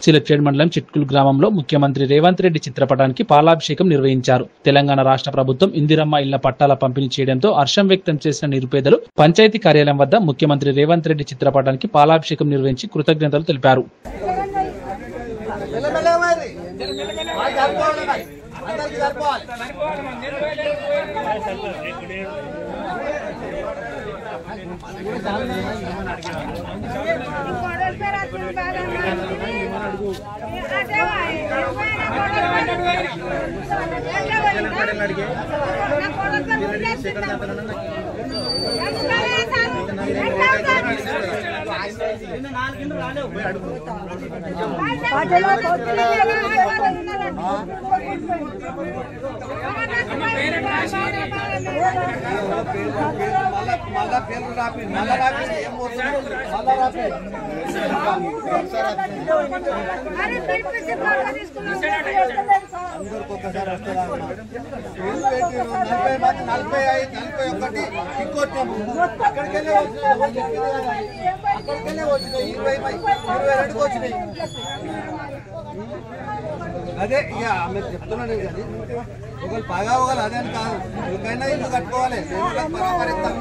సిలెక్టెడ్ మండలం చిట్కుల్ గ్రామంలో ముఖ్యమంత్రి రేవంత్ రెడ్డి చిత్రపటానికి పాలాభిషేకం నిర్వహించారు. తెలంగాణ రాష్ట్ర ప్రభుత్వం ఇందిరమ్మ ఇళ్ల పట్టాల పంపిణీ చేయడంతో హర్షం వ్యక్తం చేసిన నిరుపేదలు పంచాయతీ కార్యాలయం వద్ద ముఖ్యమంత్రి రేవంత్ రెడ్డి చిత్రపటానికి పాలాభిషేకం నిర్వహించి కృతజ్ఞతలు తెలిపారు. అదే ఇక మీరు చెప్తున్నాను కానీ ఒకళ్ళు బాగా ఒకళ్ళు అదే అని కాదు, ఎవరికైనా ఇల్లు కట్టుకోవాలి. పరామరిస్తాం.